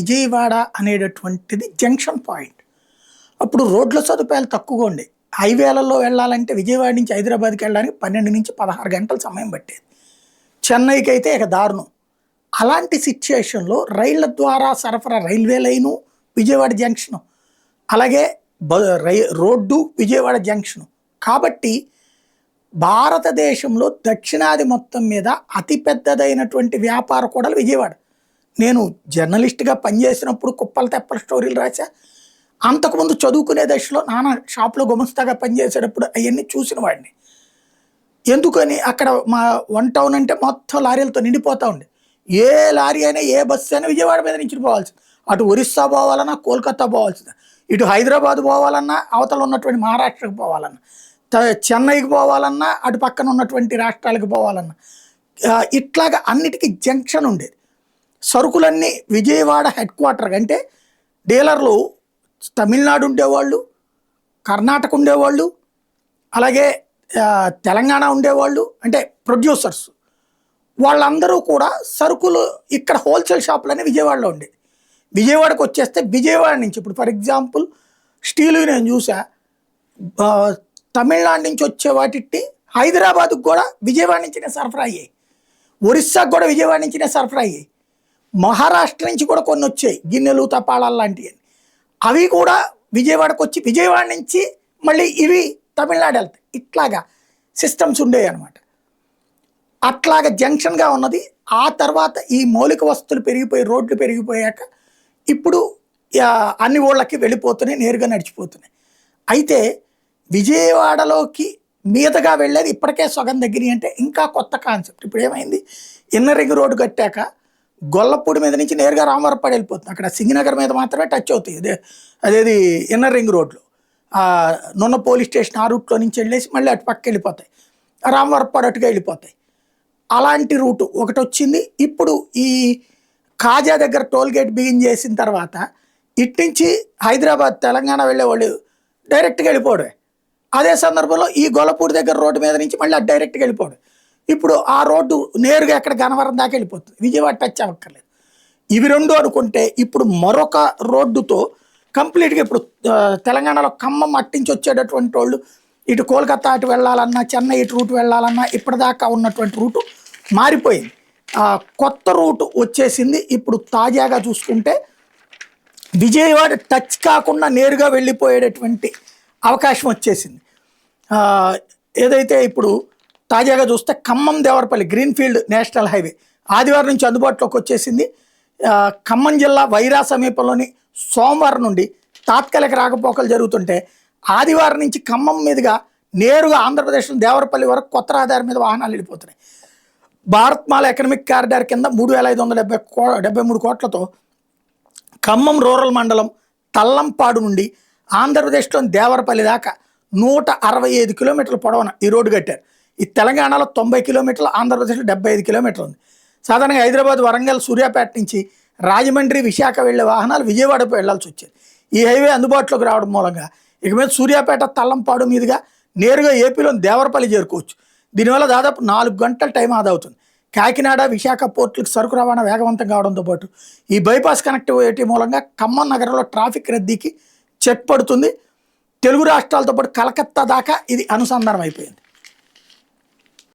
విజయవాడ అనేటటువంటిది junction point. అప్పుడు రోడ్ల సదుపాయాలు తక్కువగా ఉండే. హైవేలలో వెళ్ళాలంటే విజయవాడ నుంచి హైదరాబాద్‌కి వెళ్ళడానికి 12-16 గంటల సమయం పట్టేది. చెన్నైకి అయితే ఇక దారుణం. అలాంటి సిట్యుయేషన్‌లో రైళ్ల ద్వారా సరఫరా రైల్వే లైను, విజయవాడ జంక్షను. అలాగే బ రై రోడ్డు విజయవాడ జంక్షను. కాబట్టి భారతదేశంలో దక్షిణాది మొత్తం మీద అతి పెద్దదైనటువంటి వ్యాపార కూడలి విజయవాడ. నేను జర్నలిస్ట్‌గా పనిచేసినప్పుడు కుప్పలు తెప్పల స్టోరీలు రాసా. అంతకుముందు చదువుకునే దశలో నాన్న షాప్‌లో గుమస్తాగా పనిచేసేటప్పుడు అయన్నీ చూసిన వాడిని. ఎందుకని అక్కడ మా వన్ టౌన్ అంటే మొత్తం లారీలతో నిండిపోతా ఉండే. ఏ లారీ అయినా, ఏ బస్సు అయినా విజయవాడ మీద నుంచి పోవాల్సింది. అటు ఒరిస్సా పోవాలన్నా, కోల్‌కతా పోవాల్సిందే. ఇటు హైదరాబాద్ పోవాలన్నా, అవతల ఉన్నటువంటి మహారాష్ట్రకి పోవాలన్నా, చెన్నైకి పోవాలన్నా, అటు పక్కన ఉన్నటువంటి రాష్ట్రాలకు పోవాలన్నా. ఇట్లాగా అన్నిటికీ జంక్షన్ ఉండేది. సరుకులన్నీ విజయవాడ హెడ్ క్వార్టర్ అంటే డీలర్లు తమిళనాడు ఉండేవాళ్ళు, కర్ణాటక ఉండేవాళ్ళు, అలాగే తెలంగాణ ఉండేవాళ్ళు, అంటే ప్రొడ్యూసర్స్. వాళ్ళందరూ కూడా సరుకులు ఇక్కడ హోల్సేల్ షాపులన్నీ విజయవాడలో ఉండేది. విజయవాడకు వచ్చేస్తే విజయవాడ నుంచి ఇప్పుడు ఫర్ ఎగ్జాంపుల్ స్టీలు నేను చూసా, తమిళనాడు నుంచి వచ్చే వాటిని హైదరాబాద్కు కూడా విజయవాడ నుంచినే సరఫరా అయ్యాయి. ఒరిస్సాకు కూడా విజయవాడ నుంచినే సరఫరా అయ్యాయి. మహారాష్ట్ర నుంచి కూడా కొన్ని వచ్చాయి, గిన్నెలు తపాళాలు లాంటివి. అవి కూడా విజయవాడకు వచ్చి విజయవాడ నుంచి మళ్ళీ ఇవి తమిళనాడు వెళ్తాయి. ఇట్లాగా సిస్టమ్స్ ఉండేవి అనమాట. అట్లాగా జంక్షన్గా ఉన్నది. ఆ తర్వాత ఈ మౌలిక వస్తువులు పెరిగిపోయి రోడ్లు పెరిగిపోయాక ఇప్పుడు అన్ని ఊళ్ళకి వెళ్ళిపోతున్నాయి, నేరుగా నడిచిపోతున్నాయి. అయితే విజయవాడలోకి మీదగా వెళ్ళేది ఇప్పటికే సగం దగ్గర అంటే ఇంకా కొత్త కాన్సెప్ట్. ఇప్పుడు ఏమైంది, ఇన్నర్ రింగ్ రోడ్డు కట్టాక గొల్లపూడి మీద నుంచి నేరుగా రామవరపాడు వెళ్ళిపోతుంది. అక్కడ సింగనగర్ మీద మాత్రమే టచ్ అవుతాయి. అదేది ఇన్నర్ రింగ్ రోడ్లో నున్న పోలీస్ స్టేషన్ ఆ రూట్లో నుంచి వెళ్ళేసి మళ్ళీ అటు పక్క వెళ్ళిపోతాయి, రామవరపాడు అటుగా వెళ్ళిపోతాయి. అలాంటి రూటు ఒకటి వచ్చింది. ఇప్పుడు ఈ కాజా దగ్గర టోల్ గేట్ బిగిన్ చేసిన తర్వాత ఇటు నుంచి హైదరాబాద్ తెలంగాణ వెళ్ళేవాళ్ళు డైరెక్ట్గా వెళ్ళిపోవడమే. అదే సందర్భంలో ఈ గొల్లపూడి దగ్గర రోడ్డు మీద నుంచి మళ్ళీ అటు డైరెక్ట్గా వెళ్ళిపోవడం. ఇప్పుడు ఆ రోడ్డు నేరుగా ఎక్కడ గన్నవరం దాకా వెళ్ళిపోతుంది, విజయవాడ టచ్ అవ్వక్కర్లేదు. ఇవి రెండు అనుకుంటే ఇప్పుడు మరొక రోడ్డుతో కంప్లీట్గా ఇప్పుడు తెలంగాణలో ఖమ్మం అట్టించి వచ్చేటటువంటి వాళ్ళు ఇటు కోల్కతా అటు వెళ్ళాలన్నా, చెన్నై ఇటు రూటు వెళ్ళాలన్నా ఇప్పటిదాకా ఉన్నటువంటి రూటు మారిపోయింది. కొత్త రూటు వచ్చేసింది. ఇప్పుడు తాజాగా చూసుకుంటే విజయవాడ టచ్ కాకుండా నేరుగా వెళ్ళిపోయేటటువంటి అవకాశం వచ్చేసింది. ఏదైతే ఇప్పుడు తాజాగా చూస్తే Khammam Devarapalli greenfield national highway ఆదివారం నుంచి అందుబాటులోకి వచ్చేసింది. ఖమ్మం జిల్లా వైరా సమీపంలోని సోమవారం నుండి తాత్కాలిక రాకపోకలు జరుగుతుంటే ఆదివారం నుంచి ఖమ్మం మీదుగా నేరుగా ఆంధ్రప్రదేశ్లో దేవరపల్లి వరకు కొత్త రహదారి మీద వాహనాలు వెళ్ళిపోతున్నాయి. భారత్మాల ఎకనామిక్ కారిడార్ కింద 3,573 కోట్లతో ఖమ్మం రూరల్ మండలం తల్లంపాడు నుండి ఆంధ్రప్రదేశ్లోని దేవరపల్లి దాకా 165 కిలోమీటర్ల పొడవున ఈ రోడ్డు కట్టారు. ఈ తెలంగాణలో 90 కిలోమీటర్లు, ఆంధ్రప్రదేశ్లో 75 కిలోమీటర్లు ఉంది. సాధారణంగా హైదరాబాద్, వరంగల్, సూర్యాపేట నుంచి రాజమండ్రి, విశాఖ వెళ్ళే వాహనాలు విజయవాడకు వెళ్లాల్సి వచ్చేది. ఈ హైవే అందుబాటులోకి రావడం మూలంగా ఇక మీద సూర్యాపేట, తల్లంపాడు మీదుగా నేరుగా ఏపీలోని దేవరపల్లి చేరుకోవచ్చు. దీనివల్ల దాదాపు 4 గంటల టైం ఆదా అవుతుంది. కాకినాడ, విశాఖ పోర్టులకు సరుకు రవాణా వేగవంతం కావడంతో పాటు ఈ బైపాస్ కనెక్టివిటీ మూలంగా ఖమ్మం నగరంలో ట్రాఫిక్ రద్దీకి చెక్ పడుతుంది. తెలుగు రాష్ట్రాలతో పాటు కలకత్తా దాకా ఇది అనుసంధానం అయిపోయింది.